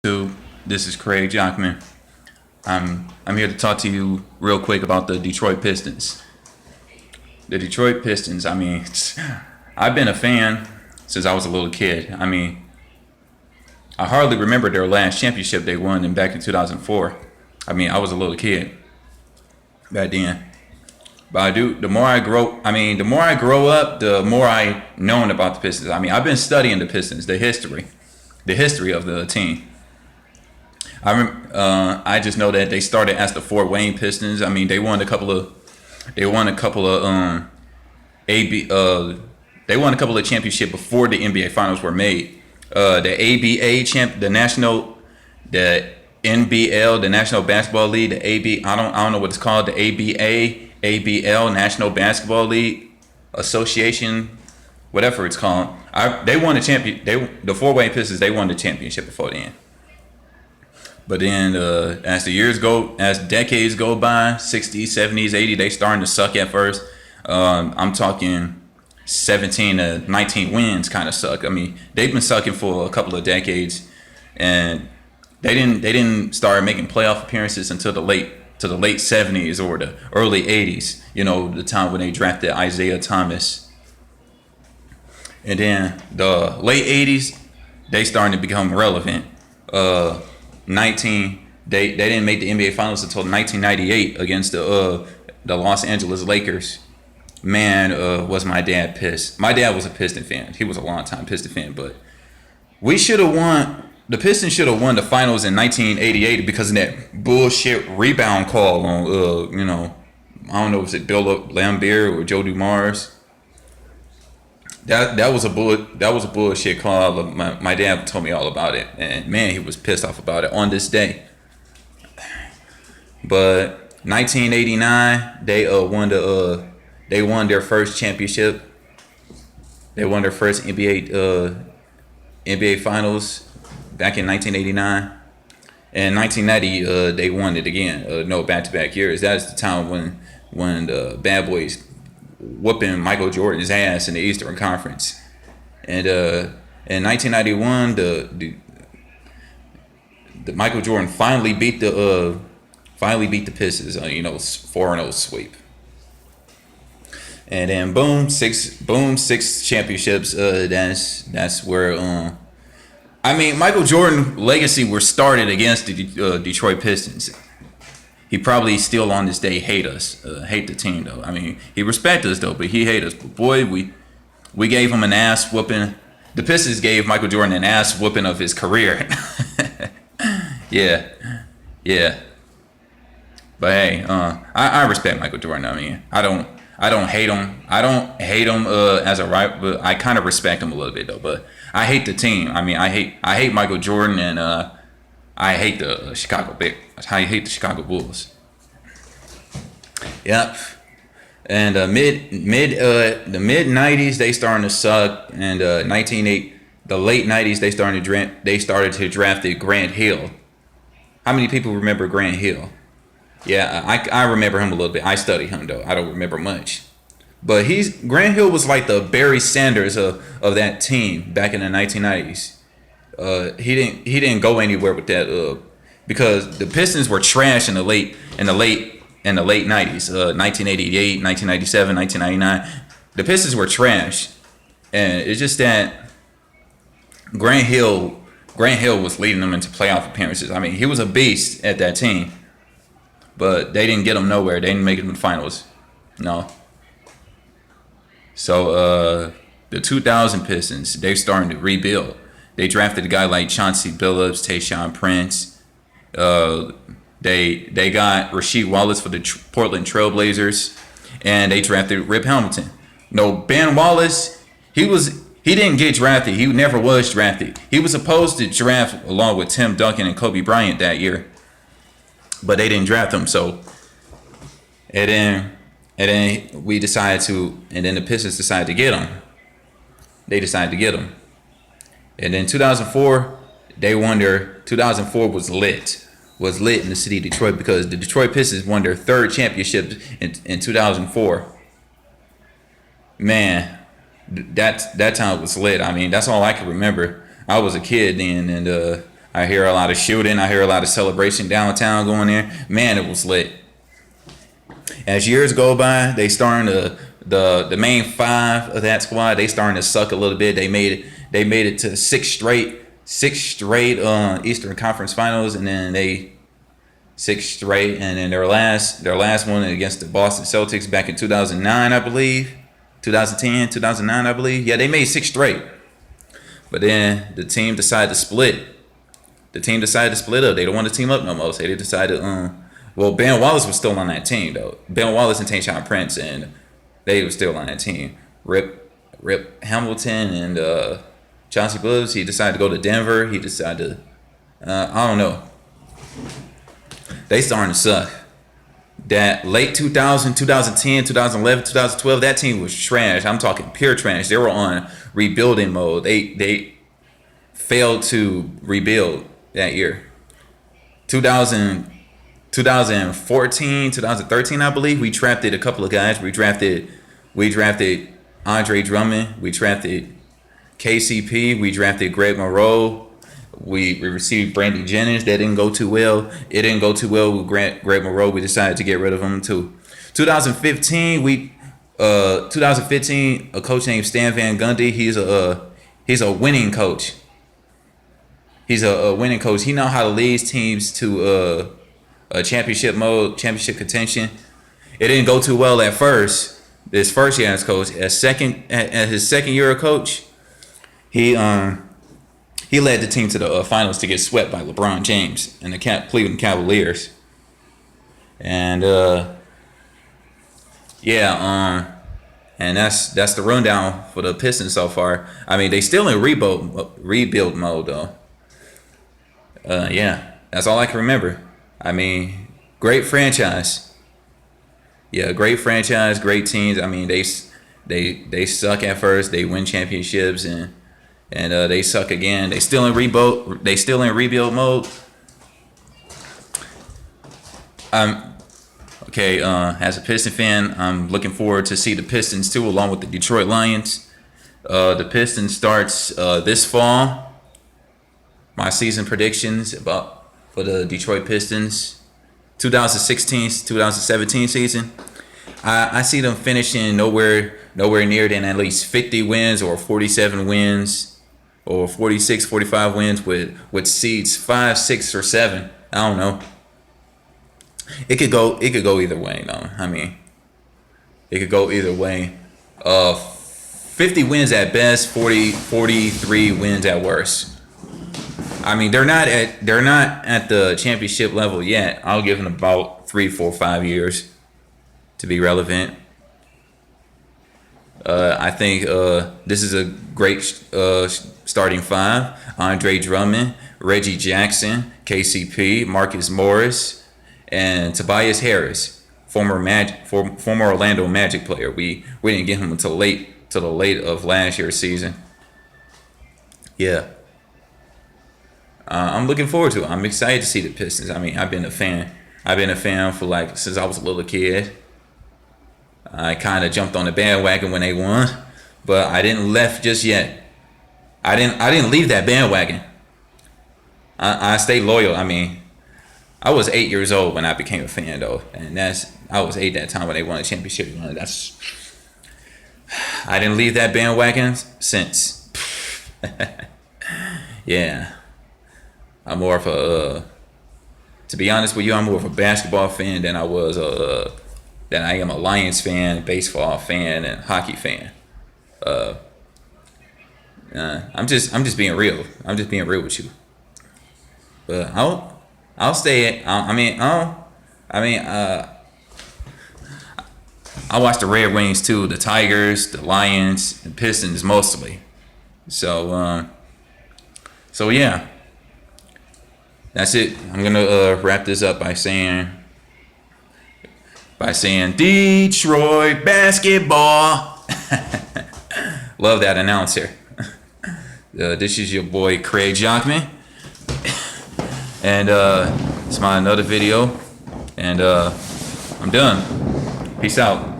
To This is Craig Jockman. I'm here to talk to you real quick about the Detroit Pistons. The Detroit Pistons. I've been a fan since I was a little kid. I hardly remember their last championship they won back in 2004. I was a little kid back then. But I do. The more I grow, the more I grow up, the more I known about the Pistons. I've been studying the Pistons, the history of the team. I just know that they started as the Fort Wayne Pistons. They won a couple of AB, they won a couple of championships before the NBA Finals were made. The ABA champ, the NBL, the National Basketball League, the I don't know what it's called, the ABA, ABL, National Basketball League Association, whatever it's called. They won the champion. The Fort Wayne Pistons, they won the championship before then. But then, as decades go by, 60s, 70s, 80s, they starting to suck at first. I'm talking 17 to 19 wins kind of suck. They've been sucking for a couple of decades, and they didn't start making playoff appearances until the late 70s or the early 80s. You know, the time when they drafted Isaiah Thomas, and then the late 80s, they starting to become relevant. 19 they didn't make the NBA Finals until 1998 against the Los Angeles Lakers. Man, was my dad pissed. My dad was a Piston fan. He was a long time Piston fan, but we should have won. The Pistons should have won the finals in 1988 because of that bullshit rebound call on I don't know if it's Bill Laimbeer or Joe Dumars. That was a bullshit call. My dad told me all about it, and man, he was pissed off about it on this day. But 1989, they won their first championship. They won their first NBA Finals back in 1989. And 1990, they won it again. No, back-to-back years. That's the time when the Bad Boys whooping Michael Jordan's ass in the Eastern Conference. And in 1991, the Michael Jordan finally beat the Pistons on 4-0 sweep. And then six championships. That's where Michael Jordan legacy were started against the Detroit Pistons. He probably still on this day hate the team though. He respect us though, but he hate us. But boy, we gave him an ass whooping. The Pistons gave Michael Jordan an ass whooping of his career. yeah. But hey, I respect Michael Jordan. I don't hate him. I don't hate him as a right, but I kind of respect him a little bit though. But I hate the team. I hate Michael Jordan, and I hate the I hate the Chicago Bulls. Yep. And the mid '90s they starting to suck, and the late '90s they started to draft Grant Hill. How many people remember Grant Hill? Yeah, I remember him a little bit. I studied him though. I don't remember much. But Grant Hill was like the Barry Sanders of that team back in the 1990s. He didn't go anywhere with that because the Pistons were trash in the late 90s, 1988, 1997, 1999. The Pistons were trash, and it's just that Grant Hill was leading them into playoff appearances. He was a beast at that team, but they didn't get him nowhere. They didn't make it in the finals. No. So the 2000 Pistons, they're starting to rebuild. They drafted a guy like Chauncey Billups, Tayshaun Prince. They got Rasheed Wallace for the Portland Trailblazers, and they drafted Rip Hamilton. No, Ben Wallace, he didn't get drafted. He never was drafted. He was supposed to draft along with Tim Duncan and Kobe Bryant that year, but they didn't draft him. So, and then the Pistons decided to get him. They decided to get him. And then 2004, 2004 was lit in the city of Detroit because the Detroit Pistons won their third championship in 2004. Man, that time was lit. That's all I can remember. I was a kid then, and I hear a lot of shooting. I hear a lot of celebration downtown going there. Man, it was lit. As years go by, they starting to the main five of that squad. They starting to suck a little bit. They made it to six straight Eastern Conference Finals, and then six straight, and then their last one against the Boston Celtics back in 2009, I believe, 2010, 2009, I believe. Yeah, they made six straight, but then the team decided to split. The team decided to split up. They don't want to team up no more, so they decided. Well, Ben Wallace was still on that team though. Ben Wallace and Tayshaun Prince, and they were still on that team. Rip Hamilton and Chauncey Billups. He decided to go to Denver. He decided to. I don't know. They starting to suck. That late 2000, 2010, 2011, 2012, that team was trash. I'm talking pure trash. They were on rebuilding mode. They failed to rebuild that year. 2014, 2013, I believe, we drafted a couple of guys. We drafted Andre Drummond. We drafted KCP. We drafted Greg Monroe. We received Brandon Jennings. That didn't go too well. It didn't go too well with Greg Monroe. We decided to get rid of him too. 2015, a coach named Stan Van Gundy. He's a winning coach. He's a winning coach. He knows how to lead teams to a championship mode, championship contention. It didn't go too well at first. This first year as coach, at his second year of coach, he led the team to the finals to get swept by LeBron James and the Cleveland Cavaliers. And and that's the rundown for the Pistons so far. I mean, they still in rebuild mode though. That's all I can remember. I mean, great franchise. Yeah, great franchise, great teams. I mean, they suck at first. They win championships and they suck again. They still in rebuild. They still in rebuild mode. Okay. As a Piston fan, I'm looking forward to see the Pistons too, along with the Detroit Lions. The Pistons starts this fall. My season predictions for the Detroit Pistons, 2016-2017 season. I see them finishing nowhere near than at least 50 wins or 47 wins. Or 46, 45 wins with seeds 5, 6, or 7. I don't know. It could go either way though. I mean, it could go either way. 50 wins at best, 43 wins at worst. I mean, they're not at the championship level yet. I'll give them about 3, 4, 5 years to be relevant. I think this is a great starting five. Andre Drummond, Reggie Jackson, KCP, Marcus Morris, and Tobias Harris, former Orlando Magic player. We didn't get him until the late of last year's season. Yeah. I'm looking forward to it. I'm excited to see the Pistons. I mean, I've been a fan for since I was a little kid. I kind of jumped on the bandwagon when they won, but I didn't left just yet. I didn't leave that bandwagon. I stayed loyal. I mean, I was 8 years old when I became a fan though, and I was 8 that time when they won a championship. I didn't leave that bandwagon since. Yeah, I'm more of a. To be honest with you, I'm more of a basketball fan than I am a Lions fan, baseball fan, and hockey fan. I'm just being real. I'm just being real with you. But I'll stay. I watch the Red Wings too, the Tigers, the Lions, the Pistons mostly. So yeah, that's it. I'm gonna wrap this up by saying Detroit basketball. Love that announcer. This is your boy Craig Jockman, and it's my another video, and I'm done. Peace out.